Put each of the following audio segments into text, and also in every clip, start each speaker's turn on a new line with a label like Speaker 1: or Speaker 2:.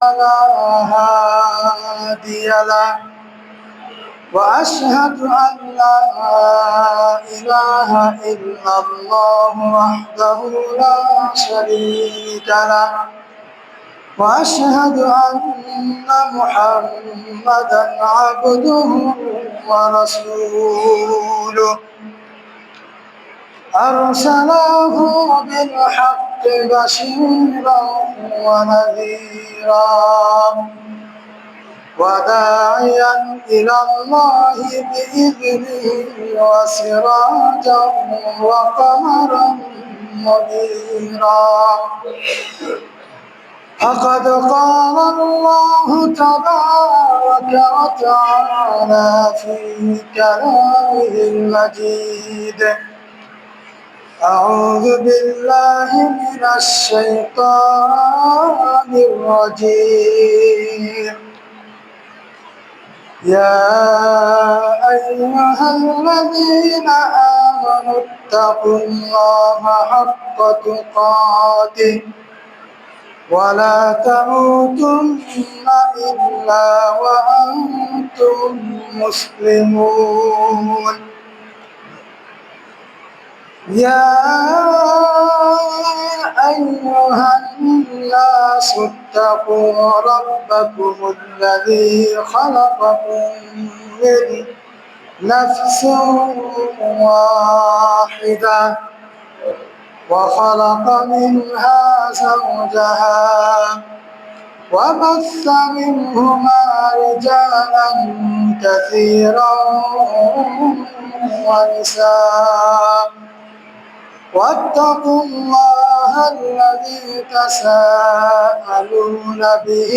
Speaker 1: لا هادي له وأشهد أن لا إله إلا الله وحده لا شريك له وأشهد أن محمدا عبده ورسوله أرسله بالحق بشيرا ونذيرا وداعيا إلى الله بإذنه وسراجا وقمرا منيرا فقد قال الله تبارك وتعالى في كلامه المجيد أعوذ بالله من الشيطان الرجيم يا أيها الذين آمنوا اتقوا الله حق تقاته ولا تموتن إلا وأنتم مسلمون يا أيها الناس اتقوا ربكم الذي خلقكم من نفس واحدة وخلق منها زوجها وبث منهما رجالا كثيرا ونساء واتقوا الله الذي تساءلون به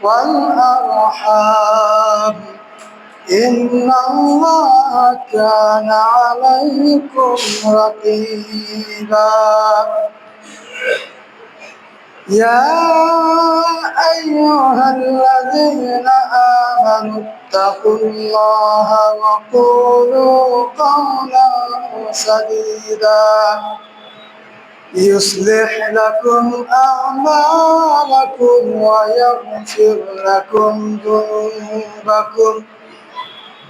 Speaker 1: والأرحام إن الله كان عليكم رقيبا يا أيها الذين آمنوا اتقوا الله وقولوا قولا سديدا يصلح لكم أعمالكم ويغفر لكم ذنوبكم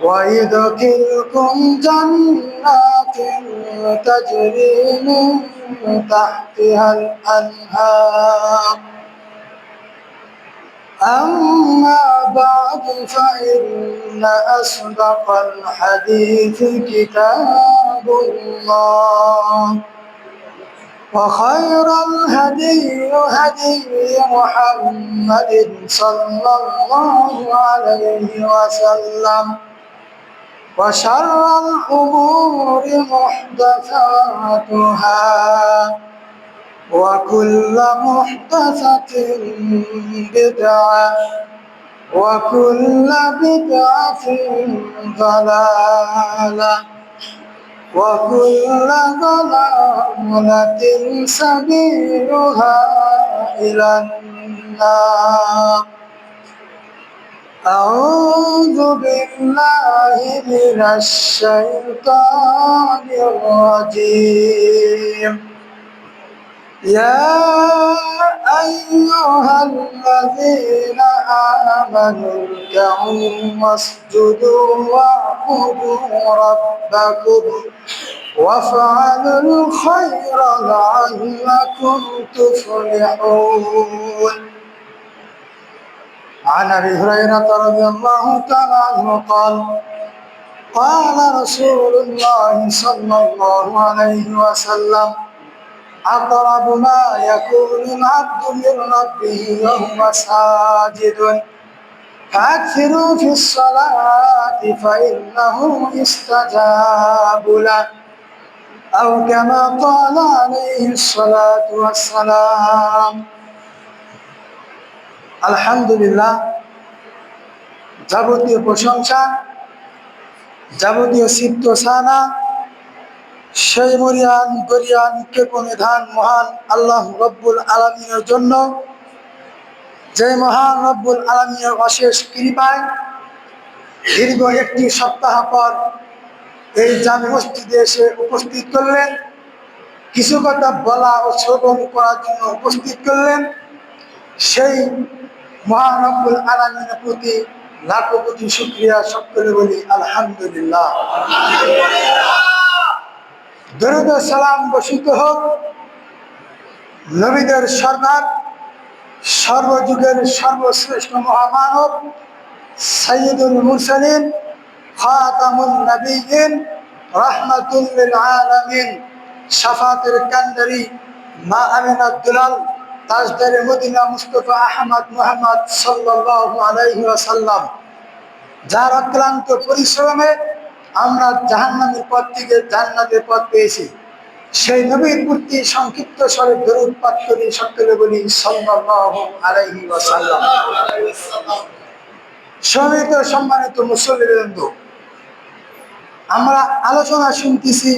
Speaker 1: ويدخلكم جنات تجري من تحتها الأنهار أما بعد فإن أصدق الحديث كتاب الله وخير الهدي هدي محمد صلى الله عليه وسلم وشر الأمور محدثاتها وكل محدثة بدعة وكل بدعة ضلالة وكل ضلالة سبيلها إلى النار أعوذ بالله من الشيطان الرجيم يا أيها الذين آمنوا اركعوا واسجدوا واعبدوا ربكم وافعلوا الخير لعلكم تفلحون عن أبي هريرة رضي الله تعالى عنه قال قال رسول الله صلى الله عليه وسلم أقرب ما يكون العبد من ربه وهو ساجد فأكثروا في الصلاة فإنه استجاب له أو كما قال عليه الصلاة والسلام আলহামদুলিল্লাহ যাবতীয় প্রশংসা যাবতীয় সিদ্ধ সানা সেই মরিয়ান গরিয়ান কৃপনিধান মহান আল্লাহ রব্বুল আলামিনের জন্য, যে মহান রব্বুল আলামিনের অশেষ কৃপায় দীর্ঘ একটি সপ্তাহ পর এই জামে মসজিদে এসে উপস্থিত করলেন, কিছু কথা বলা ও শ্রবণ করার জন্য উপস্থিত করলেন। সেই মহান রব্বুল আলামিনের প্রতি লাখো কোটি শুকরিয়া, সকলে বলি আলহামদুলিল্লাহ। দরুদ ও সালাম বর্ষিত হোক নবীদের সরদার, সর্বযুগের সর্বশ্রেষ্ঠ মহামানব, সাইয়্যিদুল মুরসালিন, খাতামুন নবিয়্যিন, রাহমাতুল লিল আলামিন, শাফাতের কান্ডারি, মা আমিনাত দুলাল, তাজদারে মদিনা মুস্তাফা আহমদ মুহাম্মদ সাল্লাল্লাহু আলাইহি ওয়াসাল্লাম, যার অক্লান্ত পরিশ্রমে আমরা জাহান্নামের পথ থেকে জান্নাতের পথ পেয়েছি, সেই নবীর প্রতি সংক্ষিপ্ত স্বরে দরুদ পাঠ করি, সকলে বলি সাল্লাল্লাহু আলাইহি ওয়াসাল্লাম। সম্মানিত সম্মানিত মুসল্লিবৃন্দ, আমরা আলোচনা শুনতেছি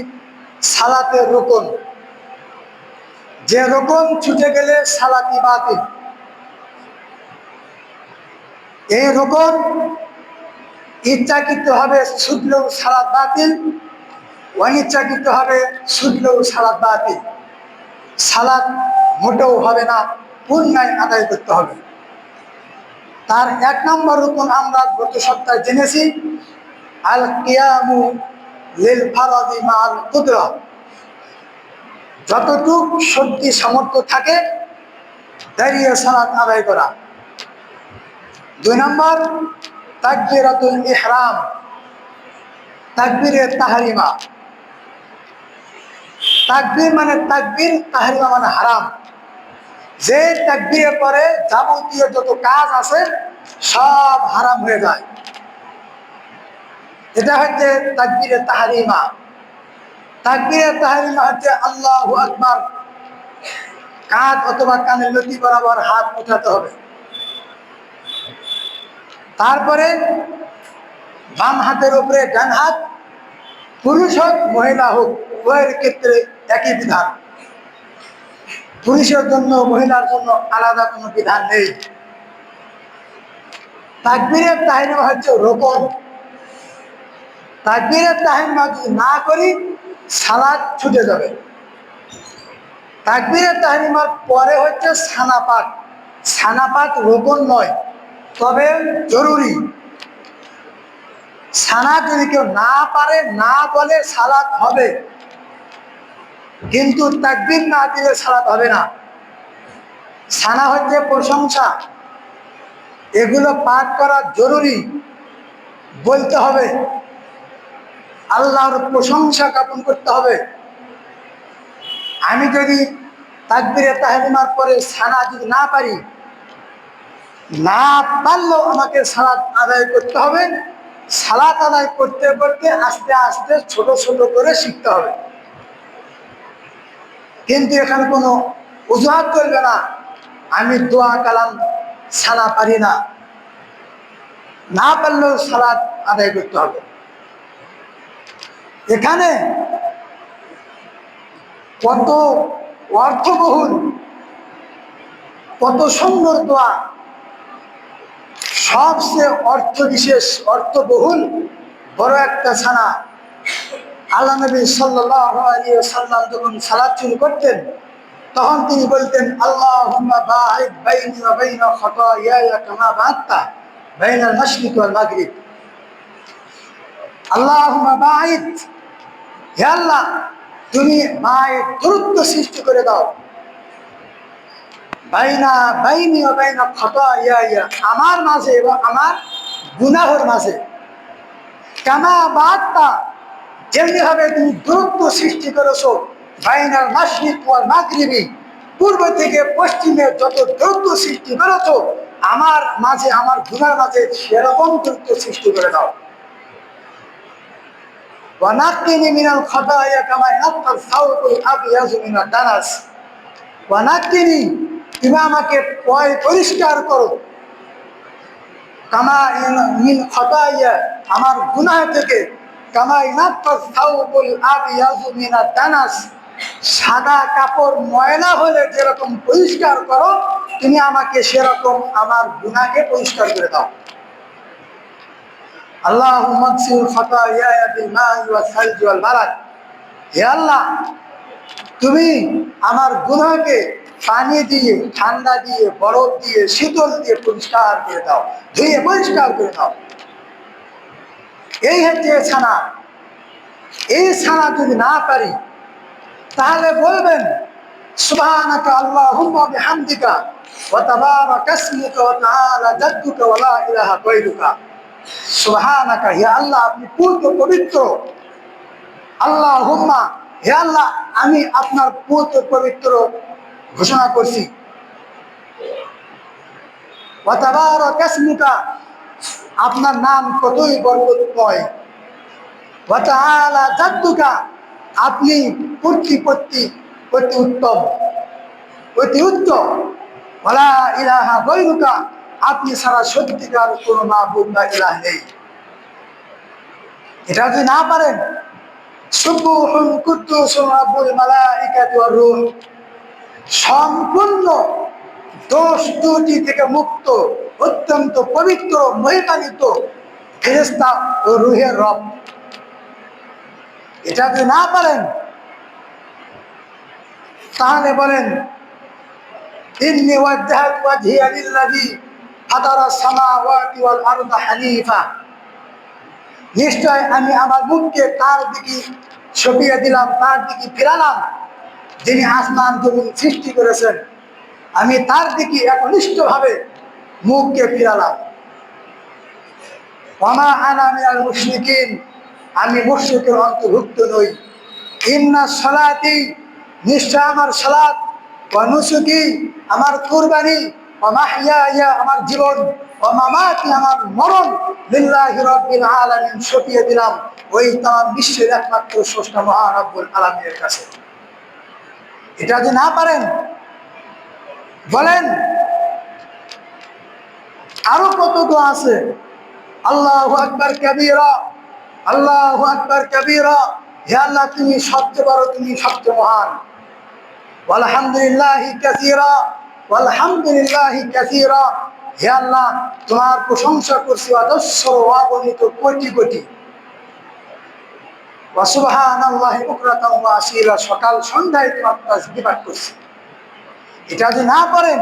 Speaker 1: সালাতের রুকন। যে রুকন ছুটে গেলে সালাতি বাতিল। এই রুকন ইচ্ছাকৃত হবে ছুটলেও সালাত বাতিল, অনিচ্ছাকৃত হবে ছুটলেও সালাত বাতিল। সালাত মোটেও হবে না, পুণ্যায় আদায় করতে হবে। তার এক নম্বর রুকন আমরা গত সপ্তাহে জেনেছি, আল কিয়ামু লিল ফারাদি মাল কুদরা। যতটুক শক্তি সামর্থ্য থাকে দাঁড়িয়ে সালাত আদায় করা। দুই নম্বর তাকবীরাতুল ইহরাম, তাকবীরে তাহরিমা। তাকবীর মানে তাকবীর, তাহরিমা মানে হারাম। যে তাকবীরে পরে যাবতীয় যত কাজ আছে সব হারাম হয়ে যায়, এটা হচ্ছে তাকবীরে তাহরিমা। তাকবীরে তাহরিমা হচ্ছে আল্লাহু আকবার, কাঁধ অথবা কানের লতি বরাবর হাত উঠাতে হবে। তারপরে বাম হাতের উপরে ডান হাত, পুরুষ হোক মহিলা হোক উভয়ের ক্ষেত্রে একই বিধান। পুরুষের জন্য মহিলার জন্য আলাদা কোনো বিধান নেই। তাকবীরের তাহরিমা হচ্ছে রোকন। তাকবীরের তাহরিমা যদি না করি সালাত ছুটে যাবে। তাকবীরের তাহরিমার পরে হচ্ছে সানাপাত। সানাপাত রোকন নয়, তবে জরুরি। সানা যদি কেউ না পারে, না বলে সালাত হবে, কিন্তু তাকবীর না দিলে সালাত হবে না। সানা হচ্ছে প্রশংসা, এগুলো পাঠ করা জরুরি, বলতে হবে, আল্লাহর প্রশংসা জ্ঞাপন করতে হবে। আমি যদি তাকবীরে তাহরিমার পরে সানা যদি না পারি, না পারলেও আমাকে সালাত আদায় করতে হবে। সালাত আদায় করতে করতে আস্তে আস্তে ছোট ছোট করে শিখতে হবে। কিন্তু এখানে কোনো অজুহাত করবে না, আমি দোয়া কালাম সানা পারি না। না পারলেও সালাত আদায় করতে হবে। এখানে কত অর্থবহুল, কত সুন্দর দোয়া, সবচেয়ে অর্থ বিশেষ, অর্থবহুল বড় একটা সানা। আল্লাহ নবী সাল্লাল্লাহু আলাইহি ওয়াসাল্লাম যখন সালাত শুরু করতেন তখন তিনি বলতেন, আল্লাহুম্মা বা'id বাইনি ওয়া বাইনা খাতায়ায়া কামা বা'adta বাইনাল মাশরিক ওয়াল মাগরিব। আল্লাহুম্মা বা'id, হে আল্লাহ তুমি মায়ের দূরত্ব সৃষ্টি করে দাও, বাইনি ওয়া বাইনা খাতায়ায়া, আমার মাঝে এবং আমার গুনাহের মাঝে, কামা বা'adta, যেমনি ভাবে তুমি দূরত্ব সৃষ্টি করেছো বাইনাল মাশরিক ওয়াল মাগরিবি, পূর্ব থেকে পশ্চিমে যত দূরত্ব সৃষ্টি করেছো আমার মাঝে, আমার গুনার মাঝে সেরকম দূরত্ব সৃষ্টি করে দাও। ওয়া নাক্কিনি মিনাল খাতায়া কামা ইয়ানকাস সাওবুল আবয়াজু মিনাদ দানাস। ওয়া নাক্কিনি, তুমি আমাকে পরিষ্কার করো, কামা মিন খাতায়া, আমার গুনাহ থেকে, কামা ইয়ানকাস সাওবুল আবয়াজু মিনাদ দানাস, সাদা কাপড় ময়লা হলে যেরকম পরিষ্কার করো তুমি আমাকে সেরকম আমার গুনাহকে পরিষ্কার করে দাও। আল্লাহুম্মা গসিল খাতায়ায়া বিল মা'i ওয়াস সালজি ওয়াল বারাদ, হে আল্লাহ তুমি আমার গুনাহকে পানি দিয়ে, ঠান্ডা দিয়ে, বরফ দিয়ে, শীতল দিয়ে পরিষ্কার করে দাও, ধুয়ে পরিষ্কার করে দাও। এই হচ্ছে ছানা। এই ছানা যদি না পারি তাহলে বলবেন সুবহানাকা আল্লাহুম্মা বিহামদিকা ওয়া তাবারাকা ইসমুকা ওয়া তাআলা জাদ্দুকা ওয়া লা ইলাহা গায়রুকা। সুবহানাকা, হে আল্লাহ আপনি পূর্ণ পবিত্র। আল্লাহুম্মা, হে আল্লাহ আমি আপনার পূর্ণ পবিত্র ঘোষণা করছি। ওয়া তাবারাকা ইসমুকা, আপনার নাম কতই বরকতময়। ওয়া তাআলা জাদ্দুকা, আপনি প্রতিপত্তি অতি উত্তম, অতি উত্তম। ওয়ালা ইলাহা গায়রুকা, আপনি ছাড়া সত্যিকার কোনো মাবুদ বা ইলাহ নেই। এটা যদি না পারেন, সুবহুন কুদ্দুসুর রাব্বুল মালাইকাতি ওয়ার রূহ, সম্পূর্ণ দোষ ত্রুটি থেকে মুক্ত, অত্যন্ত পবিত্র মহিমান্বিত ফেরেশতা ও রূহের রব। এটা যদি না পারেন তাহলে বলেন ইন্নী ওয়াজ্জাহতু ওয়াজহিয়া লিল্লাযী ফাতারাস সামাওয়াতি ওয়াল আরদা হানিফা, নিশ্চয় আমি আমার মুখকে তার দিকে সপিয়ে দিলাম, তার দিকে ফিরালাম যিনি আসমান জমিন সৃষ্টি করেছেন। আমি তার দিকে একনিষ্ঠভাবে মুখকে ফিরালাম। ওয়া মা আনা মিনাল মুশরিকিন, আমি মুশরিকের অন্তর্ভুক্ত নই। ইন্না সালাতি, নিশ্চয় আমার সালাত, ওয়া নুসুকি, আমার কুরবানি, ওয়া মাহইয়ায়া, আমার জীবন, ওয়া মামাতি, আমার মরণ, লিল্লাহি রাব্বিল আলামিন, সপিয়ে দিলাম ওই তাম বিশ্বের একমাত্র স্রষ্টা মহান রব্বুল আলামিনের কাছে। এটা যদি না পারেন বলেন আরো কত দোয়া আছে। আল্লাহু আকবার কাবীরা, আল্লাহু আকবার কাবীরা, হে আল্লাহ তুমি সবচেয়ে বড়, তুমি সবচেয়ে মহান। আলহামদুলিল্লাহি কাসীরা, আলহামদুলিল্লাহি কাসীরা, হে আল্লাহ তোমার প্রশংসা করছি অজস্র অগণিত কোটি কোটি। ওয়া সুবহানাল্লাহি বুকরাতাও ওয়া আসীলা, সকাল সন্ধ্যায় তোমার তাসবিহ পাঠ করছি। এটা যদি না পারেন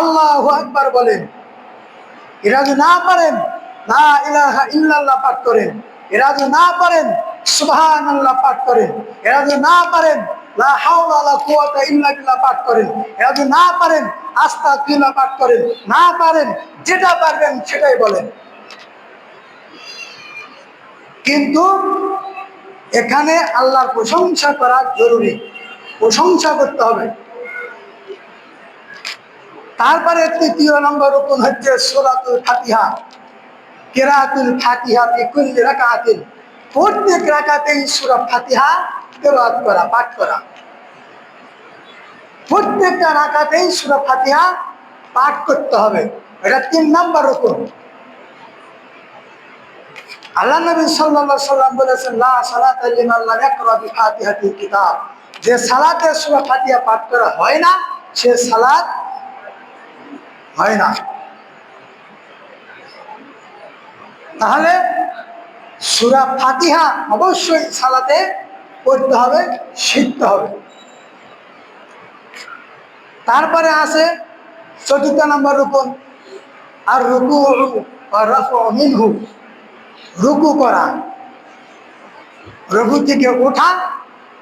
Speaker 1: আল্লাহু আকবার বলেন। এটা যদি না পারেন লা ইলাহা ইল্লাল্লাহ পাঠ করেন। এরা যদি না পারেন সুবহানাল্লাহ পাঠ করেন। এরা যদি না পারেন লা হাওলা ওয়ালা কুওয়াতা ইল্লা বিল্লাহ পাঠ করেন। এরা যদি না পারেন আস্তাগফিরুল্লাহ পাঠ করেন। না পারেন যেটা পারবেন সেটাই বলেন। কিন্তু এখানে আল্লাহর প্রশংসা করা জরুরি, প্রশংসা করতে হবে। তারপরে তৃতীয় নম্বর রুকুন হচ্ছে সূরাতুল ফাতিহা, কিরাআতুল ফাতিহা ফি কুল্লি রাকাতিন, প্রত্যেক রাকাতেই সূরা ফাতিহা তেলাওয়াত করা, পাঠ করা। প্রত্যেকটা রাকাতেই সূরা ফাতিহা পাঠ করতে হবে। এটা ৩ নম্বর রুকুন। আল্লাহ নবী সাল্লাল্লাহু আলাইহি সাল্লাম বলেছেন লা সালাতা লিমান লাম ইয়াকরা বিফাতিহাতিল কিতাব, যে সালাতে সূরা ফাতিহা পাঠ করা হয় না সে সালাত হয় না। তাহলে সূরা ফাতিহা অবশ্যই সালাতে পড়তে হবে, শিখতে হবে। তারপরে আছে ৪র্থ নম্বর রুকুন আর রুকু ওয়া রাফউ মিনহু, রুকু করা, রুকু থেকে ওঠা,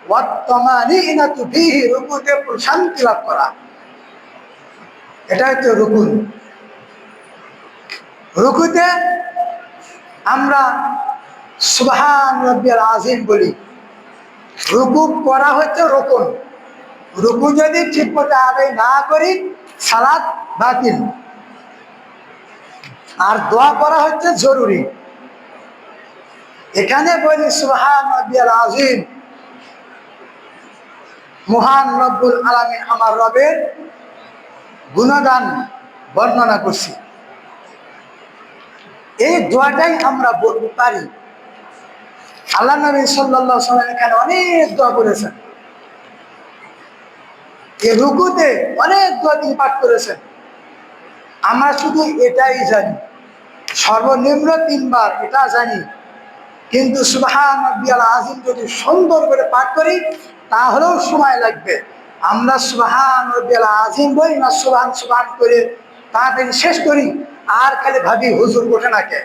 Speaker 1: ওয়া তামানিনাতু ফীহি, রুকুতে প্রশান্তি লাভ করা, এটাই তো রুকুন। রুকুতে আমরা সুবহান রাব্বিয়াল আযীম বলি। রুকু করা হচ্ছে রুকুন। রুকু যদি ঠিক মতো আদায় না করি সালাত বাতিল। আর দোয়া করা হচ্ছে জরুরি। এখানে বলি সুবহান রাব্বিয়াল আযীম, মহান রব্বুল আলামিন আমার রবের গুণগান বর্ণনা করছি। এই দোয়াটাই আমরা বলতে পারি। আল্লাহ নবী সাল্লাল্লাহু আলাইহি ওয়াসাল্লাম এখানে অনেক দোয়া করেছেন। এই রুকুতে অনেক দোয়া তিনি পাঠ করেছেন। আমরা শুধু এটাই জানি, সর্বনিম্ন ৩ বার এটা জানি। কিন্তু সুবহান রাব্বিয়াল আযীম যদি সুন্দর করে পাঠ করি তাহলেও সময় লাগবে। আমরা সুবহান রব্বিল আযীম বলি না, সুবহান সুবহান করে তাড়াতাড়ি শেষ করি, আর খালি ভাবি হুজুর ওঠে না কে।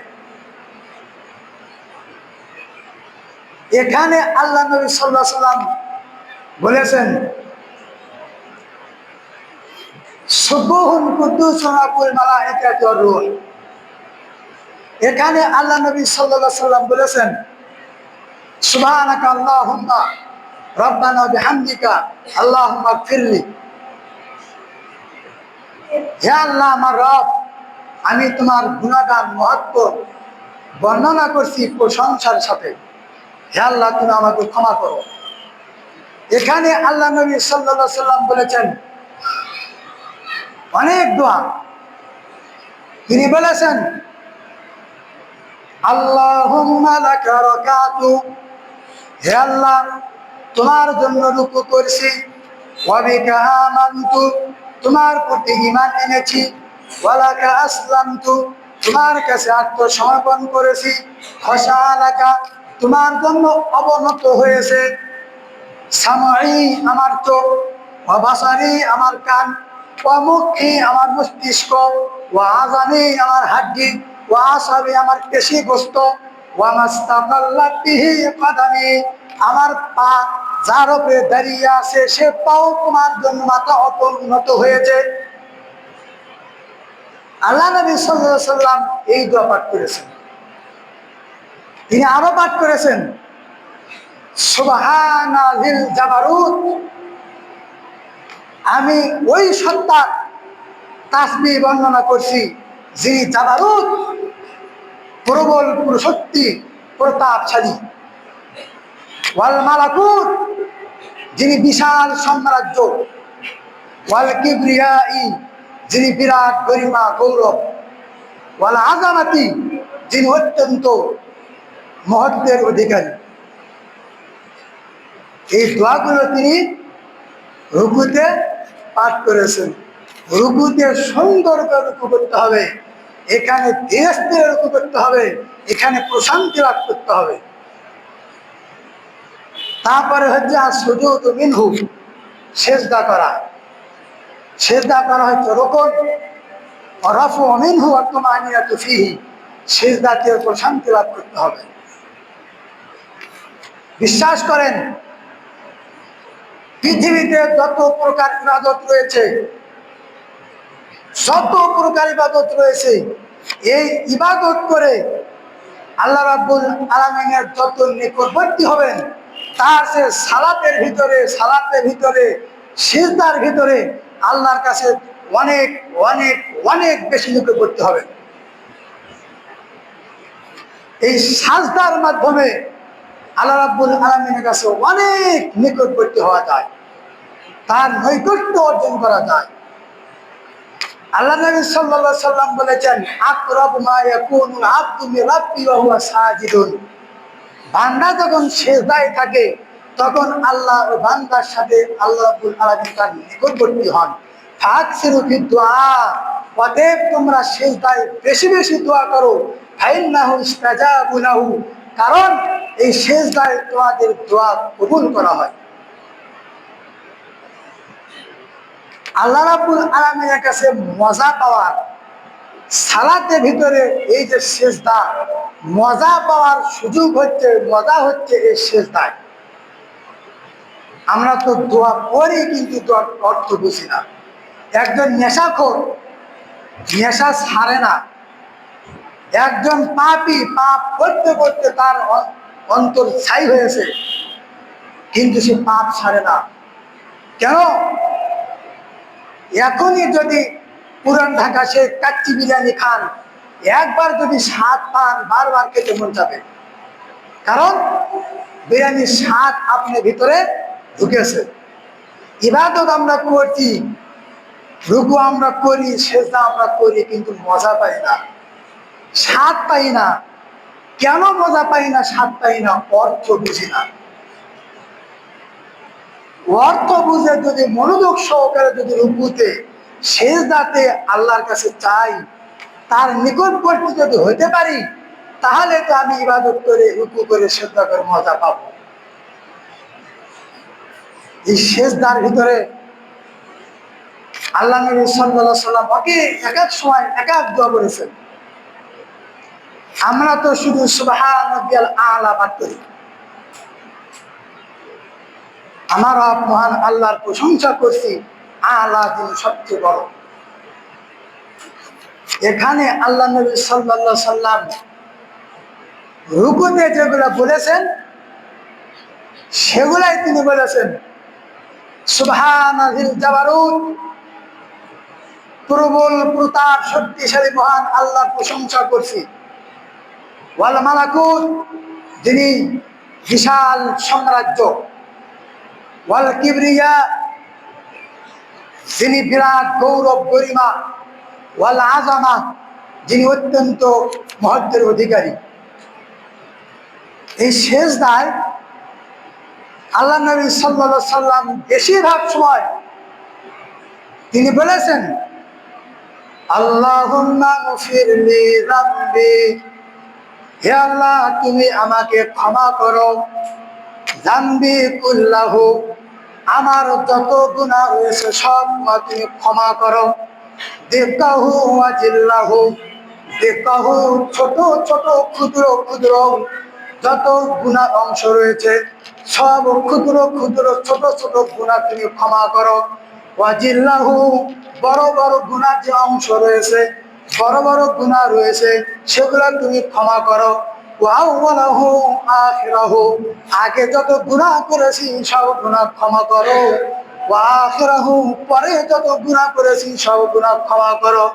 Speaker 1: এখানে আল্লাহ নবী সাল্লাল্লাহু আলাইহি সাল্লাম বলেছেন সুবহুন কুদ্দুসুন রাব্বুল মালায়েকাতি ওয়ার রূহ। এখানে আল্লাহ নবী সাল্লাল্লাহু আলাইহি সাল্লাম বলেছেন সুবহানাকা আল্লাহুম্মা রব্বানা বিহামদিকা আল্লাহুম্মা গফিরলি। হে আল্লাহ আমার রব, আমি তোমার গুণগান মহত্ব বর্ণনা করছি প্রশংসার সাথে, হে আল্লাহ তুমি আমাকে ক্ষমা করো। এখানে আল্লাহ নবী সাল্লাল্লাহু আলাইহি সাল্লাম বলেছেন অনেক দোয়া। তিনি বলেছেন আল্লাহুম্মা লাকা রাকাতু, হে আল্লাহ তোমার জন্য রুকু করছি, ওয়া বিকা আমানতু, তোমার প্রতি ঈমান এনেছি, ওয়া লাকা আসলামতু, তোমার কাছে আত্মসমর্পণ করেছি, খাশালাকা, তোমার জন্য অবনত হয়েছে, সামঈ আমার চোখ, ওয়া বাসারি আমার কান, ওয়া মুখী আমার মস্তিষ্ক, ওয়া আযামি আমার হাড্ডি, ওয়া আসাবি আমার পেশি গোস্ত, ওয়া মাস্তাকাল্লাত বিহি কদামি, আমার পা যার উপরে দাঁড়িয়ে আছে সে পাও তোমার জন্য মাথা অপরিণত হয়েছে। আল্লাহ নবী সাল্লাল্লাহু আলাইহি সাল্লাম এই দোয়া পাঠ করেছেন। তিনি আরো পাঠ করেছেন সুবহানা যিল জাবারুত, আমি ওই সত্তার তাসবিহ বর্ণনা করছি যিনি জাবারুত, প্রবল শক্তি প্রতাপশালী, ওয়াল মালাকুত, যিনি বিশাল সাম্রাজ্য, ওয়াল কিবরিয়াই, যিনি বিরাট গরিমা গৌরব, ওয়াল আযামাতি, যিনি অত্যন্ত মহত্বের অধিকারী। এই দোয়াগুলো তিনি রুকুতে পাঠ করেছেন। রুকুতে সুন্দর করে রুকু করতে হবে, এখানে ধীরে ধীরে রুকু করতে হবে, এখানে প্রশান্তি লাভ করতে হবে। তারপরে হচ্ছে সুজুদ মিনহু, সেজদা করা। সেজদা করা হচ্ছে রুকুন, রাফু মিনহু ওয়া তুমানিনাতু ফিহি, সেজদাতে প্রশান্তি লাভ করতে হবে। বিশ্বাস করেন পৃথিবীতে যত প্রকার ইবাদত রয়েছে, যত প্রকার ইবাদত রয়েছে, এই ইবাদত করে আল্লাহ রাব্বুল আলামিনের যত নিকটবর্তী হবেন, তার সে সালাতের ভিতরে সিজদার ভিতরে আল্লাহর কাছে অনেক অনেক অনেক বেশি নিকটবর্তী হবেন। এই সাজদার মাধ্যমে আল্লাহ রাব্বুল আলামিনের কাছে অনেক নিকটবর্তী হওয়া যায়, তার নৈকট্য অর্জন করা যায়। আল্লাহ নবী সাল্লাল্লাহু আলাইহি সাল্লাম বলেছেন আকরাবু মা ইয়াকুনুল আবদু মির রাব্বি ওয়া হুয়া সাজিদুন, বান্দা যখন সিজদায় থাকে তখন আল্লাহ ও বান্দার সাথে আল্লাহ রাব্বুল আলামিন তার নিকটবর্তী হন। ফাকসিরু ফিদ দুআ, অতএব তোমরা সিজদায় বেশি বেশি দোয়া করো, ফাইন্নাহু ইস্তাজাবু লাহু, কারণ এই সিজদায় তোমাদের দোয়া কবুল করা হয়। আল্লাহ রাব্বুল আলামিনের কাছে মজা পাওয়ার সালাতের ভিতরে এই যে সিজদা, মজা পাওয়ার সুযোগ হচ্ছে, মজা হচ্ছে এই সিজদায়। আমরা তো দোয়া করি কিন্তু দোয়ার অর্থ বুঝি না। একজন নেশাখোর নেশা ছাড়ে না, একজন পাপী পাপ করতে করতে তার অন্তর ছাই হয়েছে কিন্তু সে পাপ ছাড়ে না। কেন? এখনই যদি পুরান ঢাকা সে কাচ্চি বিরিয়ানি খান, একবার যদি স্বাদ পান বারবার খেতে মন যাবে, কারণ বিরিয়ানির স্বাদ আপনার ভিতরে ঢুকেছে। ইবাদত আমরা করছি, রুকু আমরা করি, সেজদা আমরা করি, কিন্তু মজা পাই না, স্বাদ পাই না। কেন মজা পাই না, স্বাদ পাই না? অর্থ বুঝি না। অর্থ বুঝে যদি মনোযোগ সহকারে যদি রুকুতে সেজদাতে আল্লাহর কাছে চাই, তার নিকটবর্তী যদি হতে পারি, তাহলে তো আমি ইবাদত করে রুকু করে সেজদা করে মজা পাবো। এই সেজদার ভিতরে আল্লাহ নবী সাল্লাল্লাহু আলাইহি সাল্লাম ওকে এক এক সময় এক এক দোয়া করেছেন। আমরা তো শুধু সুবহান রাব্বিয়াল আলা পাঠ করি। আমরা মহান আল্লাহর প্রশংসা করছি, আলা যিনি সবচেয়ে বড়। এখানে আল্লাহ নবী সাল্লাল্লাহু আলাইহি সাল্লাম রুকুতে যেগুলো বলেছেন সেগুলাই তিনি বলেছেন সুবহানাল জাবারুত, প্রবল প্রতাপ শক্তিশালী মহান আল্লাহর প্রশংসা করছি। ওয়াল মালাকুত, যিনি বিশাল সাম্রাজ্য। ওয়াল কিবরিয়া, যিনি বিরাট গৌরব গরিমা। ওয়াল আযামা, যিনি অত্যন্ত মহত্বের অধিকারী। এই সেজদায় আল্লাহ নবী সাল্লাল্লাহু আলাইহি সাল্লাম বেশিরভাগ সময় তিনি বলেছেন আল্লাহুম্মা গফিরলি যামবি, হে আল্লাহ তুমি আমাকে ক্ষমা করো, যামবি কুল্লাহু, আমার যত গুনাহ হয়েছে সব তুমি ক্ষমা করো, দিক্কাহু ওয়া জিল্লাহু, দিক্কাহু ছোট ছোট ক্ষুদ্র ক্ষুদ্র যত গুনাহ অংশ রয়েছে সব ক্ষুদ্র ক্ষুদ্র ছোট ছোট গুনাহ তুমি ক্ষমা করো, ওয়া জিল্লাহু বড় বড় গুনাহ যে অংশ রয়েছে বড় বড় গুনাহ রয়েছে সেগুলো তুমি ক্ষমা করো, ওয়া আউওয়ালাহু আখিরাহু, আগে যত গুনাহ করেছি সব গুনাহ ক্ষমা করো, ওয়া আখিরাহু পরে যত গুনাহ করেছি সব গুনাহ ক্ষমা করো,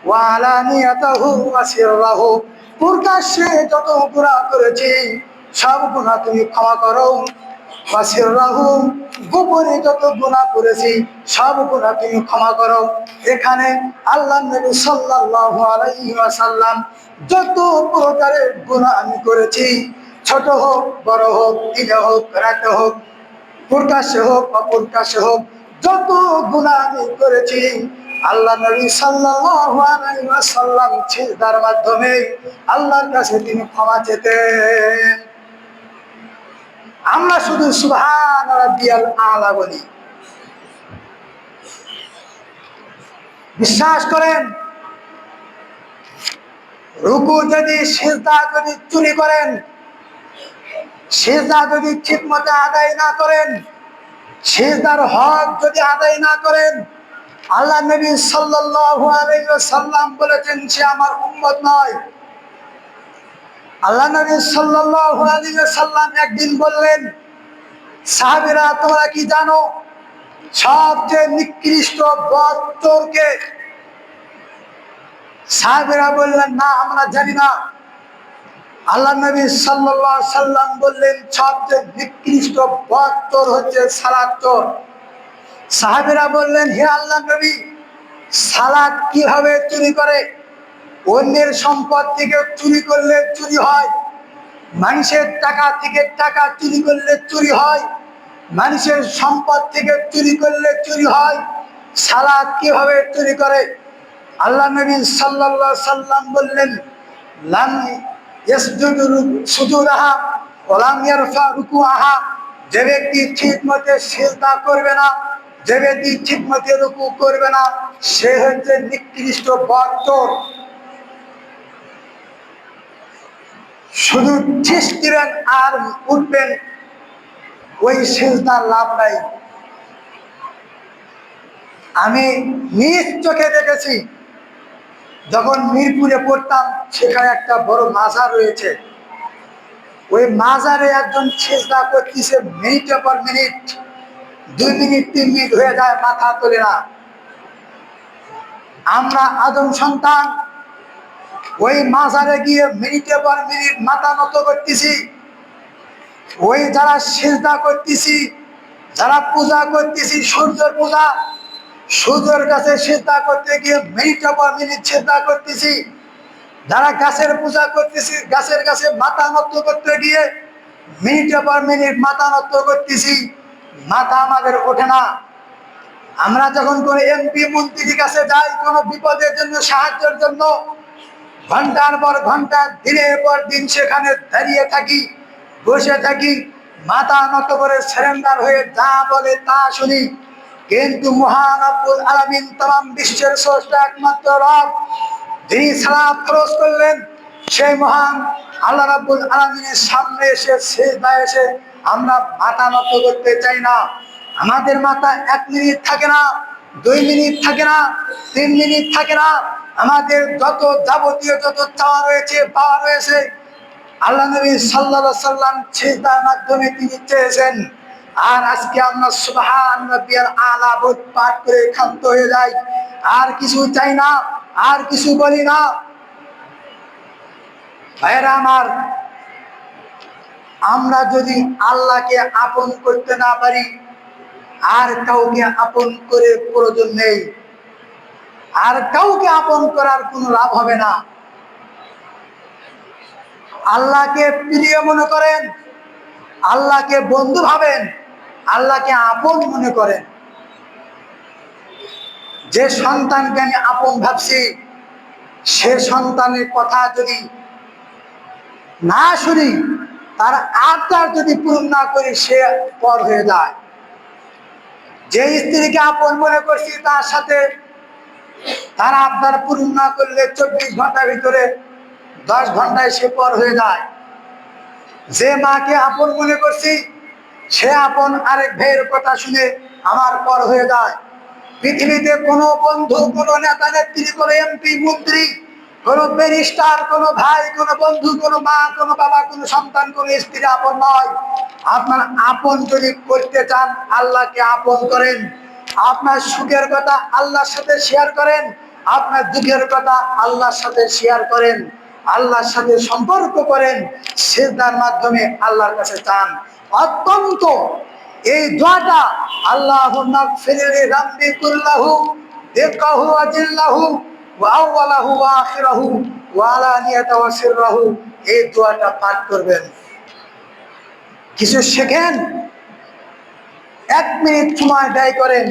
Speaker 1: ওয়া আলানিয়াতাহু ওয়া সিররাহু, প্রকাশ্যে যত গুনাহ করেছি সব গুনাহ তুমি ক্ষমা করো, ওয়া সিররাহু গোপনে যত গুনাহ করেছি সব গুনাহ তুমি ক্ষমা করো। এখানে আল্লাহ নবী সাল্লাল্লাহু আলাইহি ওয়াসাল্লাম যত প্রকারের গুনাহ আমি করেছি, ছোট হোক বড় হোক দিনে হোক রাতে হোক প্রকাশ্যে হোক অপ্রকাশ্যে হোক, যত গুনাহ আমি করেছি আল্লাহ নবী সাল্লাল্লাহু আলাইহি ওয়াসাল্লাম সিজদার মাধ্যমে আল্লাহর কাছে তিনি ক্ষমা চেতেন। আমরা শুধু সুবহান রাব্বিয়াল আলা বলি। বিশ্বাস করেন, রুকু যদি সিজদা যদি চুরি করেন, সিজদা যদি ঠিকমতো আদায় না করেন, সিজদার হক যদি আদায় না করেন, আল্লাহ নবী সাল্লাল্লাহু আলাইহি ওয়াসাল্লাম বলেছেন সে আমার উম্মত নয়। আল্লাহ নবী সাল্লাল্লাহু আলাইহি ওয়াসাল্লাম একদিন বললেন, সাহাবীরা তোমরা কি জানো সবচেয়ে নিকৃষ্ট বদচোরকে? সাহাবীরা বললেন না আমরা জানি না। আল্লাহ নবী সাল্লাল্লাহু আলাইহি ওয়াসাল্লাম বললেন সবচেয়ে নিকৃষ্ট বদচোর হচ্ছে সালাত চোর। সাহাবীরা বললেন হে আল্লাহর নবী, সালাত কিভাবে চুরি করে? অন্যের সম্পদ থেকে চুরি করলে চুরি হয়, মানুষের টাকা থেকে টাকা চুরি করলে চুরি হয়, মানুষের সম্পদ থেকে চুরি করলে চুরি হয়, সালাত কিভাবে চুরি করে? আল্লাহ নবী সাল্লাল্লাহু আলাইহি সাল্লাম বললেন লাম ইয়াসজুদু সুজুদাহা ওয়া লাম ইয়ারফা রুকুআহা, যে ব্যক্তি ঠিকমতো সিজদা করবে না, যে ব্যক্তি ঠিকমতো রুকু করবে না, সে হচ্ছে নিকৃষ্ট বদচোর। শুধু ঠিস দিবেন আর উঠবেন, ওই সিজদার লাভ নাই। আমি নিজ চোখে দেখেছি, যখন মিরপুরে পড়তাম সেখানে একটা বড় মাজার রয়েছে, ওই মাজারে একজন সিজদা করতেছে মিনিটের পর মিনিট, 2 মিনিট 3 মিনিট হয়ে যায় মাথা তোলে না। আমরা আদম সন্তান ওই মাজারে গিয়ে মিনিটের পর মিনিট মাথা নত করতেছি। ওই যারা সিজদা করতেছি, যারা পূজা করতেছি সূর্যের পূজা, সূর্যের কাছে সিজদা করতে গিয়ে মিনিটের পর মিনিট সিজদা করতেছি। যারা গাছের পূজা করতেছি, গাছের কাছে মাথা নত করতে গিয়ে মিনিটের পর মিনিট মাথা নত করতেছি, মাথা আমাদের ওঠে না। আমরা যখন কোনো এমপি মন্ত্রীর কাছে যাই কোনো বিপদের জন্য সাহায্যের জন্য, ঘন্টার পর ঘন্টা দিনের পর দিন সেখানে দাঁড়িয়ে থাকি, বসে থাকি, মাথা নত করে সারেন্ডার হয়ে যা বলে তা শুনি। কিন্তু মহান রব্বুল আলামিন तमाम বিশ্বের স্রষ্টা একমাত্র রব, যিনি সালাত ফরজ করলেন, সেই মহান আল্লাহ রাব্বুল আলামিনের সামনে এসে সিজদায় এসে আমরা মাথা নত করতে চাই না। আমাদের মাথা 1 মিনিট থাকে না, 2 মিনিট থাকে না, 3 মিনিট থাকে না। আমাদের যত যাবতীয় যত চাওয়া রয়েছে, পাওয়া রয়েছে, আল্লাহ নবী সাল্লাল্লাহু আলাইহি সাল্লাম সিজদার মাধ্যমে তিনি চেয়েছেন। আর আজকে আমরা সুবহান রাব্বিয়াল আলা পাঠ করে ক্ষান্ত হয়ে যাই, আর কিছু চাই না, আর কিছু বলি না। ভাইরা আমার, আমরা যদি আল্লাহকে আপন করতে না পারি, আর কাউকে আপন করে প্রয়োজন নেই, আর কাউকে আপন করার কোনো লাভ হবে না। আল্লাহকে প্রিয় মনে করেন, আল্লাহকে বন্ধু ভাবেন, আল্লাহকে আপন মনে করেন। যে সন্তানকে আমি আপন ভাবছি, সে সন্তানের কথা যদি না শুনি, তার আবদার যদি পূরণ না করি, সে পর হয়ে যায়। যে স্ত্রীকে আপন মনে করছি, তার সাথে তার আবদার পূরণ না করলে 24 ঘন্টার ভিতরে 10 ঘন্টায় সে পর হয়ে যায়। যে মাকে আপন মনে করছি, সে আপন আরেক ভাইয়ের কথা শুনে আমার পর হয়ে যায়। পৃথিবীতে কোনো বন্ধু, কোনো নেতা নেত্রী, কোনো এমপি মন্ত্রী, কোনো ব্যারিস্টার, কোনো ভাই, কোনো বন্ধু, কোনো মা, কোনো বাবা, কোনো সন্তান, কোনো স্ত্রী আপন নয়। আপনার আপন যদি করতে চান, আল্লাহকে আপন করেন। আপনার সুখের কথা আল্লাহর সাথে শেয়ার করেন, আপনার দুঃখের কথা আল্লাহর সাথে শেয়ার করেন, আল্লাহর সাথে সম্পর্ক করেন, সিজদার মাধ্যমে আল্লাহর কাছে চান। অত্যন্ত এই দোয়াটা, আল্লাহুম্মা গফিরলি রাব্বি কুল্লাহু দিক্কাহু ওয়া জিল্লাহু ওয়া আউওয়ালাহু ওয়া আখিরাহু ওয়া আলানিয়াতাহু ওয়া সিররাহু, এই দোয়াটা পাঠ করবেন। কিছু শেখেন, 1 মিনিট সময় ব্যয় করেন।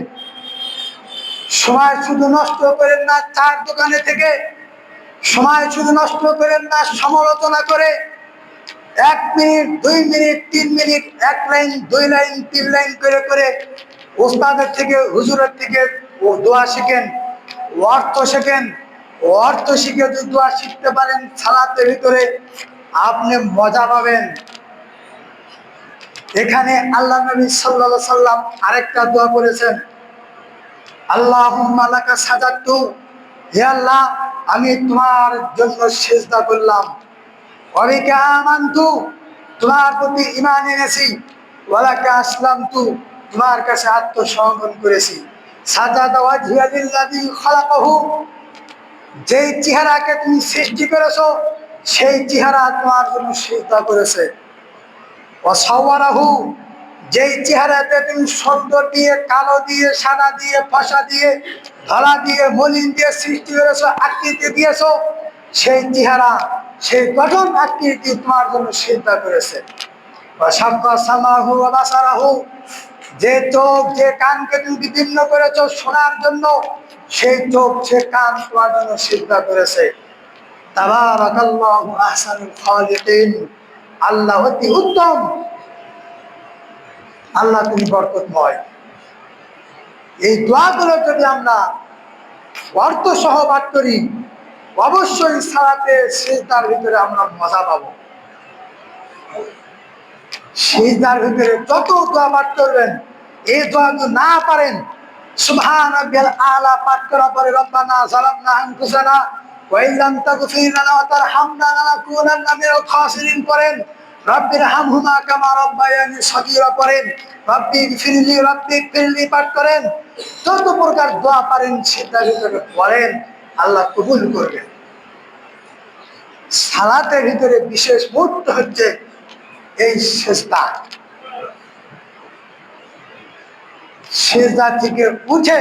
Speaker 1: সময় শুধু নষ্ট করেন না চার দোকানে থেকে, সময় শুধু নষ্ট করেন না সমালোচনা করে। 1 minute, 2 minute, 3 minute, 1 line, 2 line, 3 line করে করে ওস্তাদের থেকে, হুজুরের থেকে ও দোয়া শিখেন, অর্থ শেখেন। অর্থ শিখে যদি দোয়া শিখতে পারেন, সালাতের ভিতরে আপনি মজা পাবেন। এখানে আল্লাহ নবী সাল্লাল্লাহু আলাইহি সাল্লাম আরেকটা দোয়া করেছেন, আল্লাহুম্মা লাকা সাজাদতু, হে আল্লাহ, আমি তোমার জন্য সিজদা করলাম। ওয়া বিকা আমানতু, তোমার প্রতি ঈমান এনেছি। ওয়া লাকা আসলামতু, তোমার কাছে আত্মসমর্পণ করেছি। সাজাদা ওয়াজহিয়া লিল্লাযী খালাকাহু, যেই চেহারাকে তুমি সৃষ্টি করেছো, সেই চেহারা তোমার জন্য সিজদা করেছে। ওয়া সাওয়ারাহু, যেই চেহারাতে তুমি সুন্দর দিয়ে, কালো দিয়ে, সাদা দিয়ে, ফসা দিয়ে, ধলা দিয়ে, মলিন দিয়ে সৃষ্টি করেছো, আকৃতি দিয়েছো, সেই চেহারা, সেই গঠন আকৃতি তোমার জন্য সিজদা করেছে। ওয়া শাক্কা সামাহু ওয়া বাসারাহু, যে চোখ, যে কানকে তুমি বিভিন্ন করেছো শোনার জন্য, সেই চোখ, সে কান তোমার জন্য সিজদা করেছে। তাবারাকাল্লাহু আহসানুল খালিকিন, আল্লাহ অতি উত্তম, আল্লাহ তুমি বরকতময়। এই দোয়াগুলো যদি আমরা অর্থ সহ পাঠ করি, অবশ্যই সালাতে সিজদার ভিতরে আমরা মজা পাবো। সিজদার ভিতরে যত দোয়া পাঠ করবেন, এই দোয়া যদি না পারেন, সুবহান রাব্বিয়াল আলা পাঠ করার পরে রব্বানা যালামনা আনফুসানা ওয়া ইল্লাম তাগফির লানা ওয়া তারহামনা লানাকুনান্না মিনাল খাসিরিন পড়েন, রব্বির হামহুমা কামা রাব্বায়ানি সগীরা পড়েন, রব্বি গফিরলি পাঠ করেন। যত প্রকার দোয়া পারেন সিজদার ভিতরে পড়েন, আল্লাহ কবুল করবেন। সালাতের ভিতরে বিশেষ মুহূর্ত হচ্ছে এই সিজদা। সিজদা থেকে উঠে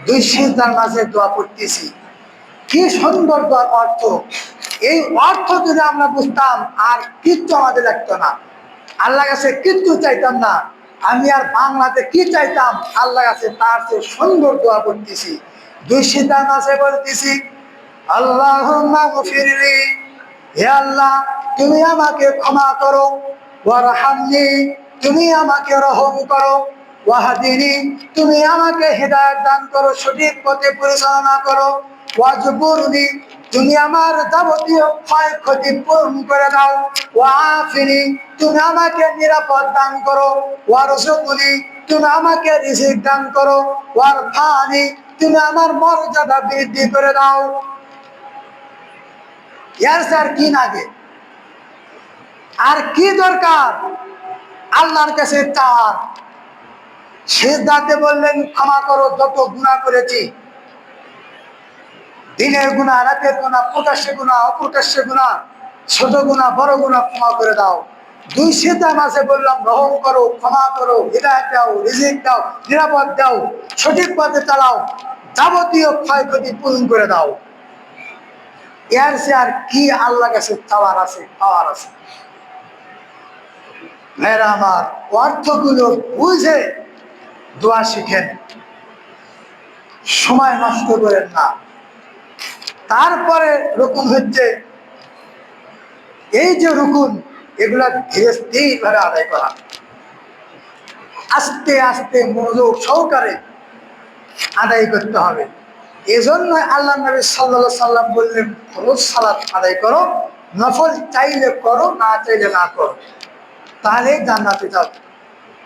Speaker 1: 2 সিজদার মাঝে দোয়া পড়তেছি, কি সুন্দর দোয়ার অর্থ। এই অর্থ যদি আমরা বুঝতাম, আর কিচ্ছু আমাদের লাগতো না, আল্লাহ কাছে কিচ্ছু চাইতাম না। আমি আর বাংলাতে কি চাইতাম, আল্লাহ কাছে তার চেয়ে সুন্দর দোয়া করতেছি। 2 সিজদার মাঝে বলতেছি, আল্লাহুম্মা গফিরলি, হে আল্লাহ তুমি আমাকে ক্ষমা করো, ওয়ারহামনি, তুমি আমাকে রহম করো, ওয়াহদিনি, তুমি আমাকে হেদায়েত দান করো, সঠিক পথে পরিচালনা করো। ওয়াজবুরনি, তুমি আমার যাবতীয় ক্ষয়ক্ষতি পূরণ করে দাও। ওয়াআফিনি, তুমি আমাকে নিরাপদ দান করো। ওয়ারযুকনি, তুমি আমাকে রিজিক দান করো। ওয়ারফানি, তুমি আমার মর্যাদা বৃদ্ধি করে দাও। এর স্যার কি লাগে, আর কি দরকার আল্লাহর কাছে চাওয়ার? সিজদাতে বললেন, ক্ষমা করো যত গুনাহ করেছি, দিনের গুনাহ, রাতের গুনাহ, প্রকাশ্যে গুনাহ, অপ্রকাশ্যে গুনাহ, ছোট গুনাহ, বড় গুনাহ ক্ষমা করে দাও। দুই সিজদার মাঝে বললাম, রহম করো, ক্ষমা করো, হিদায়াত দাও, রিজিক দাও, নিরাপদ দাও, সঠিক পথে চালাও, যাবতীয় ক্ষয়ক্ষতি পূরণ করে দাও। এর সে আর কি আল্লাহর কাছে চাওয়ার আছে, পাওয়ার আছে? মেয়েরা আমার, অর্থগুলো বুঝে দোয়া শিখেন, সময় নষ্ট করেন না। তারপরে রুকুন হচ্ছে, এই যে রুকুন, এগুলা ধীরে স্থির ভাবে আদায় করা, আস্তে আস্তে মনোযোগ সহকারে আদায় করতে হবে। এজন্য আল্লাহ নবী সাল্লাল্লাহু আলাইহি সাল্লাম বললেন, ফরজ সালাত আদায় করো, নফল চাইলে করো, না চাইলে না করো, তাহলে জান্নাতে যাও।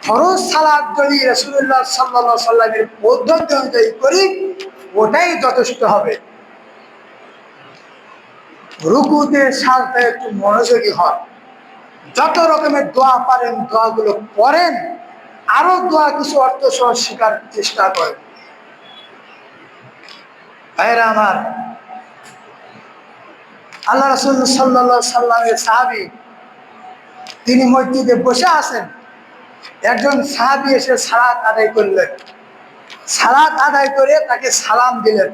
Speaker 1: ফরজ সালাত যদি রাসূলুল্লাহ সাল্লাল্লাহু আলাইহি সাল্লামের পদ্ধতি অনুযায়ী করি, ওটাই যথেষ্ট হবে। রুকুতে সাজদায় একটু মনোযোগী হন, যত রকমের দোয়া পারেন দোয়াগুলো পড়েন, আরো দোয়া কিছু অর্থ সহ শেখার চেষ্টা করেন। ভাইরা আমার, আল্লাহ রাসূল সাল্লাল্লাহু আলাইহি সাল্লামের সাহাবী, তিনি মসজিদে বসে আছেন, একজন সাহাবী এসে সালাত আদায় করলেন। সালাত আদায় করে তাকে সালাম দিলেন।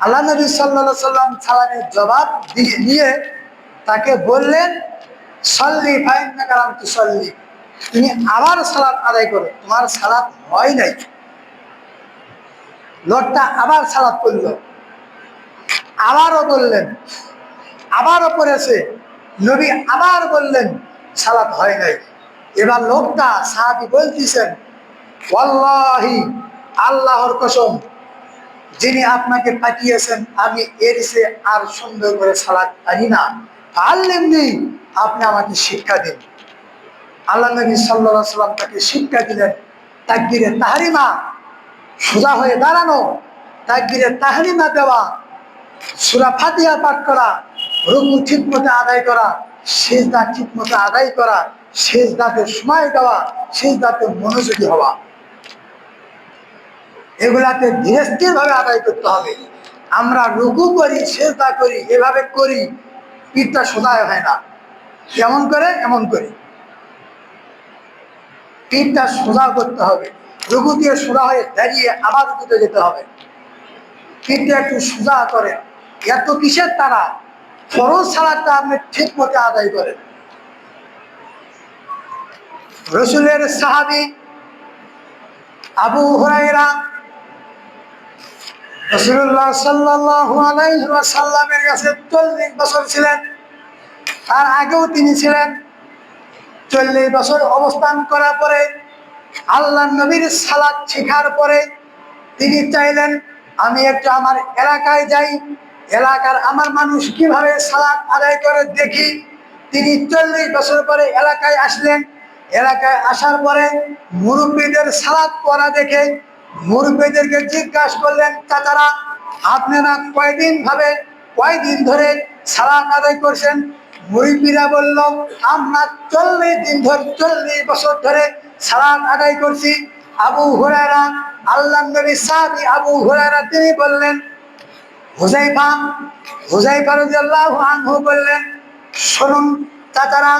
Speaker 1: আল্লাহ নবী সাল্লাল্লাহু আলাইহি সাল্লাম সালামের জবাব নিয়ে তাকে বললেন, সল্লি ফাইন্নাকা লাম তুসল্লি, তুমি আবার সালাত আদায় করো, তোমার সালাত হয় নাই। লোকটা আবার সালাত করল, আবারও বললেন, আবারও পড়েছে, নবী আবার বললেন সালাত হয় নাই। এবার লোকটা সাহাবী বলতেছেন, ওয়াল্লাহি, আল্লাহর কসম, যিনি আপনাকে পাঠিয়েছেন, আমি এর চেয়ে আর সুন্দর করে সালাত পারি না, আল্লিমনি, আপনি আমাকে শিক্ষা দিন। আল্লাহ নবী সাল্লাল্লাহু আলাইহি সাল্লাম তাকে শিক্ষা দিলেন তাকবীরে তাহরিমা, সোজা হয়ে দাঁড়ানো, তাকবীরে তাহরিমা দেওয়া, সূরা ফাতিহা পাঠ করা, রুকু ঠিকমতো আদায় করা, সিজদা ঠিকমতো আদায় করা, সিজদাতে সময় দেওয়া, সিজদাতে মনোযোগী হওয়া, এগুলাতে ধীরে স্থির ভাবে আদায় করতে হবে। আমরা রুকু করি, সিজদা করি, এভাবে করি, পিঠটা সোজা হয় না। কেমন করে? এমন করি, পিঠটা সোজা করতে হবে। রুকু দিয়ে সোজা হয়ে দাঁড়িয়ে আবার রুকুতে যেতে হবে, পিঠটা একটু সোজা করেন। এত কিসের তারা? ফরজ সালাতটা আপনি ঠিক মতো আদায় করেন। রাসূলের সাহাবী আবু হুরায়রা রাসূলুল্লাহ সাল্লাল্লাহু আলাইহি ওয়াসাল্লামের কাছে 40 বছর ছিলেন, তার আগেও তিনি ছিলেন। 40 বছর অবস্থান করার পরে, আল্লাহ নবীর সালাত শেখার পরে তিনি চাইলেন, আমি একটু আমার এলাকায় যাই, এলাকার আমার মানুষ কিভাবে সালাত আদায় করে দেখি। তিনি 40 বছর পরে এলাকায় আসলেন। এলাকায় আসার পরে মুরব্বীদের সালাত পড়া দেখে মুরব্বীদেরকে জিজ্ঞাসা করলেন, চাচারা, আপনারা কয়দিন ধরে সালাত আদায় করছেন? মুরব্বীরা বলল, আমরা 40 দিন ধরে, 40 বছর ধরে সালাত আদায় করছি। আবু হুরায়রা, আল্লাহর নবী সাহাবী আবু হুরায়রা, তিনি বললেন, হুযায়ফা রাদিয়াল্লাহু আনহু বললেন, শুনুন চাচারা,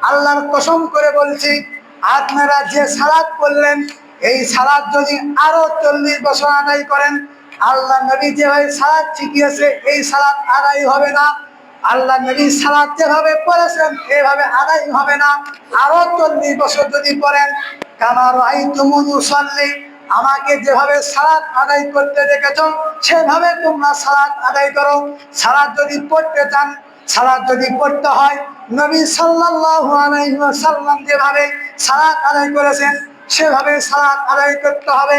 Speaker 1: আল্লাহর কসম করে বলছি, আপনারা যে সালাত করলেন, এই সালাত যদি আরো 40 বছর আদায় করেন, আল্লাহ নবী যেভাবে সালাত শিখিয়েছে এই সালাত আদায় হবে না। আল্লাহ নবী সালাত যেভাবে পড়েছেন এভাবে আদায় হবে না। আরো 40 বছর যদি পড়েন, কামা রাআইতুমুনি উসাল্লি, আমাকে যেভাবে সালাত আদায় করতে দেখেছ সেভাবে তোমরা সালাত আদায় করো। সালাত যদি পড়তে চান, সালাত যদি পড়তে হয়, নবী সাল্লাল্লাহু আলাইহি ওয়াসাল্লাম যেভাবে সালাত আদায় করেছেন সেভাবে সালাত আদায় করতে হবে।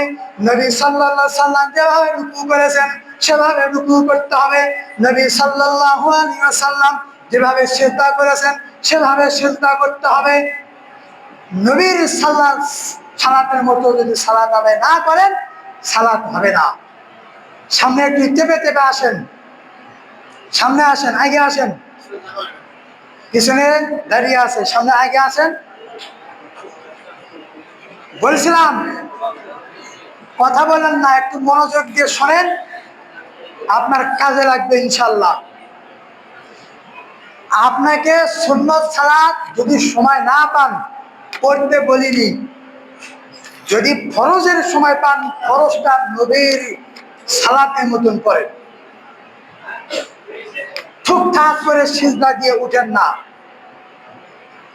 Speaker 1: নবী সাল্লাল্লাহু আলাইহি সাল্লাম যেভাবে রুকু করেছেন সেভাবে রুকু করতে হবে। নবী সাল্লাল্লাহু আলাইহি ওয়াসাল্লাম যেভাবে সিজদা করেছেন সেভাবে সিজদা করতে হবে। নবীর সালাতের মতো যদি সালাত আদায় না করেন সালাত হবে না। সামনে একটু চেপে চেপে আসেন, সামনে আসেন, আগে আসেন, পিছনে দাঁড়িয়ে আছে, সামনে আগে আসেন। বলছিলাম কথা বলেন না, একটু মনোযোগ দিয়ে শোনেন, আপনার কাজে লাগবে ইনশাল্লাহ। আপনাকে সুন্নত সালাত যদি সময় না পান পড়তে বলিনি, যদি ফরজের সময় পান ফরজটা নবীর সালাতের মতন পড়েন। ঠুকঠাক করে সিজদা দিয়ে উঠেন না,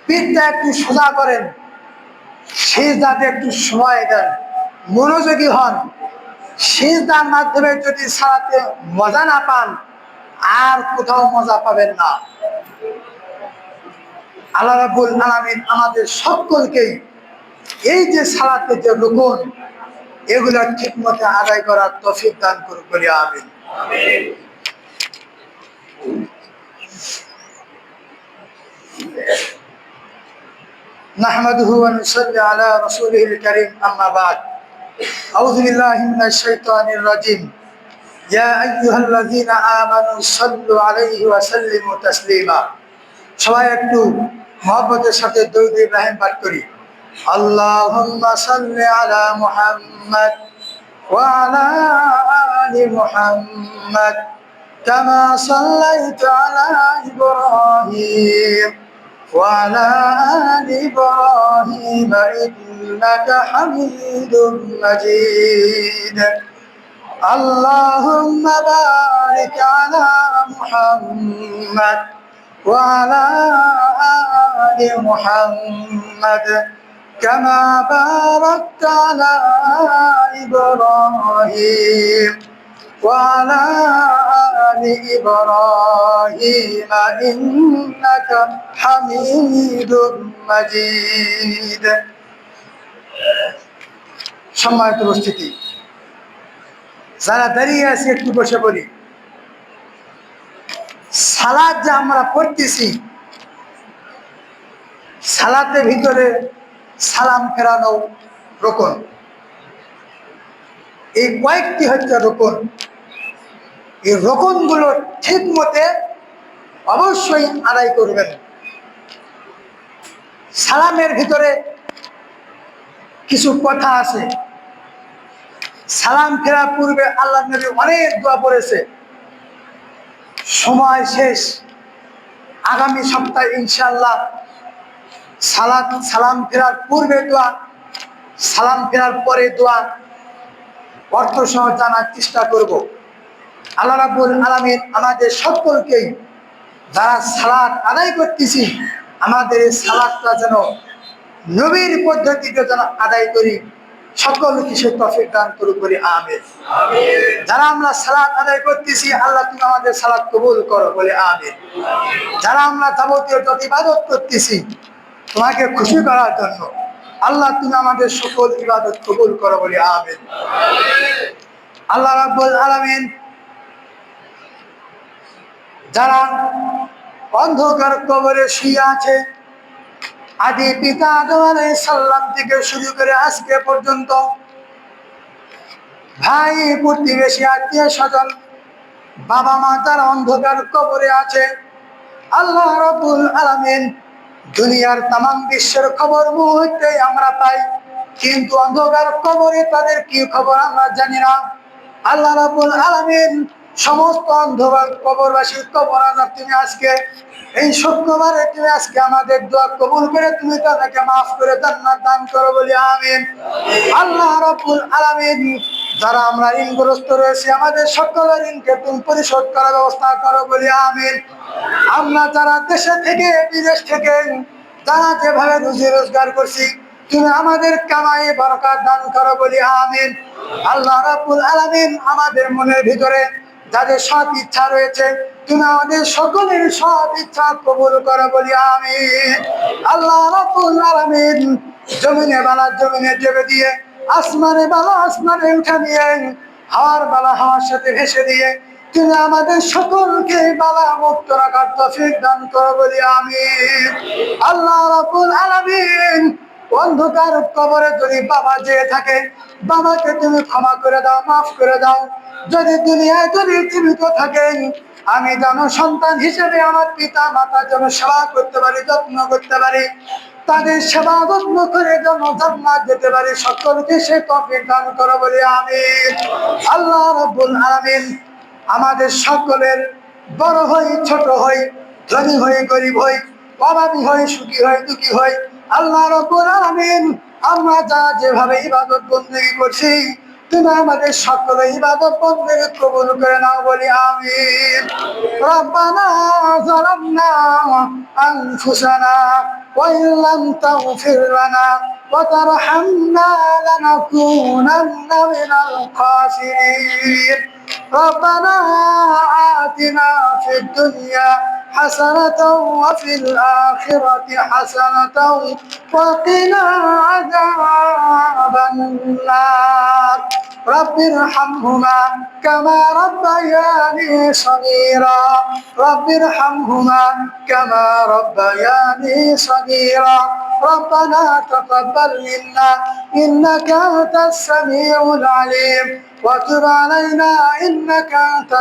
Speaker 1: পিঠটা একটু সোজা করেন, সিজদাতে একটু সময় দেন, মনোযোগী হন। সিজদার মাধ্যমে যদি সালাতে মজা না পান আর কোথাও মজা পাবেন না। আল্লাহ রাব্বুল আলামিন আমাদের সকলকেই এই যে সালাতের যে রুকুন এগুলো ঠিকমতো আদায় করার তৌফিক দান করুন, বলি আমিন। নাহমাদুহু ওয়া নুসাল্লি আলা রাসূলিল কারীম, আম্মা বা'দ। আউযু বিল্লাহি মিনাশ শাইতানির রাজীম। ইয়া আইয়ুহাল্লাযীনা আমানু সাল্লু আলাইহি ওয়া সাল্লিমু তাসলিমা। সবাই একটু মহব্বতের সাথে দরুদ ইব্রাহিম পাঠ করি। আল্লাহুম্মা সাল্লি আলা মুহাম্মাদ ওয়া আলা আলি মুহাম্মাদ কামা সাল্লাইতা আলা ইব্রাহিম ওয়া আলা আলি ইব্রাহিম ইন্নাকা হামিদুম মাজিদ। আল্লাহুম্মা বারিক আলা মুহাম্মাদ وعلى آل محمد كما باركت على إبراهيم وعلى آل إبراهيم إنك حميد مجيد। সম্মানিত উপস্থিতি, যারা দাঁড়িয়ে আছে একটু বসে বলি। সালাত যে আমরা পড়তেছি, সালাতের ভিতরে সালাম ফেরানো রুকুন, এই কয়েকটি হচ্ছে রুকুন। এই রুকুনগুলো ঠিক মতে অবশ্যই আদায় করবেন। সালামের ভিতরে কিছু কথা আছে। সালাম ফেরার পূর্বে আল্লাহ নবী অনেক দোয়া পড়েছে। সময় শেষ, আগামী সপ্তাহে ইনশাআল্লাহ সালাম ফেরার পূর্বে দোয়া, সালাম ফেরার পরে দোয়া অর্থ সহ জানার চেষ্টা করব। আল্লাহ রাব্বুল আলামিন আমাদের সকলকেই যারা সালাত আদায় করতেছি আমাদের এই সালাতটা যেন নবীর পদ্ধতিতে যেন আদায় করি, সকল কিছু তৌফিক দান করুন, বলি আমিন। যারা আমরা সালাত আদায় করতেছি আল্লাহ তুমি আমাদের সালাত কবুল করো, বলি আমিন। যারা আমরা যাবতীয় যত ইবাদত করতেছি তোমাকে খুশি করার জন্য আল্লাহ তুমি আমাদের সকল ইবাদত কবুল করো, বলি আমিন। আল্লাহ রাব্বুল আলামিন যারা অন্ধকার কবরে শুয়ে আছে, আদি পিতা আদম আলাইহিস সালাম থেকে শুরু করে আজকে পর্যন্ত ভাই প্রতিবেশী আত্মীয় স্বজন বাবা মা যারা অন্ধকার কবরে আছে, আল্লাহ রাব্বুল আলামিন দুনিয়ার তামাম বিশ্বের খবর মুহূর্তে আমরা পাই, কিন্তু অন্ধকার কবরে তাদের কি খবর আমরা জানি না। আল্লাহ রাব্বুল আলামিন সমস্ত অন্ধকার কবরবাসীর কবর আযাব তুমি আজকে এই শুক্রবারে তুমি আজকে আমাদের দোয়া কবুল করে তুমি তাদেরকে মাফ করে জান্নাত দান করো, বলি আমিন। আল্লাহ রাব্বুল আলামিন যারা আমরা ঋণগ্রস্ত রয়েছি আমাদের সকলের ঋণকে তুমি পরিশোধ করার ব্যবস্থা করো, বলি আমিন। আমরা যারা দেশে থেকে বিদেশ থেকে যারা যেভাবে রুজি রোজগার করছি তুমি আমাদের কামাই বরকত দান করো, বলি আমিন। আল্লাহ রাব্বুল আলামিন আমাদের মনের ভিতরে যাদের সৎ ইচ্ছা রয়েছে তুমি আমাদের সকলের সৎ ইচ্ছা কবুল করো, বলি আমিন। আল্লাহ রাব্বুল আলামিন জমিনে বালা জমিনে চেপে দিয়ে, আসমানে বালা আসমানে উঠে দিয়ে, হাওয়ার বালা হাওয়ার সাথে ভেসে দিয়ে তুমি আমাদের সকলকে বালা মুক্ত রাখার তৌফিক দান করো বলি আমিন। আল্লাহ রাব্বুল আলামিন, অন্ধকার কবরে যদি বাবা যেয়ে থাকে, বাবাকে তুমি ক্ষমা করে দাও, মাফ করে দাও। যদি দুনিয়ায় যদি জীবিত থাকেন, আমি যেন সন্তান হিসেবে আমার পিতা মাতা যেন সেবা করতে পারি, যত্ন করতে পারি, তাদের সেবা যত্ন করে যেন জান্নাত যেতে পারি, সকলকে সে তৌফিক দান করো বলি আমিন। আল্লাহ রাব্বুল আলামিন আমাদের সকলের, বড় হই ছোট হই, ধনী হই গরিব হই, অভাবী হই সুখী হই দুঃখী হই, আল্লাহ রাব্বুল আলামিন আমরা যা যেভাবে ইবাদত বন্দেগী করছি, তুমি আমাদের সকলের ইবাদত বন্দেগী কবুল করে নাও বলি আমিন। রব্বানা যালামনা আনফুসানা ওয়া ইন লাম তাগফির লানা ওয়া তারহামনা লানাকুনান্না মিনাল খাসিরিন। ربنا آتنا في الدنيا حسنة وفي الآخرة حسنة وقنا عذاب النار رب ارحمهما كما ربياني صغيرا رب ارحمهما كما ربياني صغيرا ربنا تقبل منا إنك أنت السميع العليم وتب علينا إنك أنت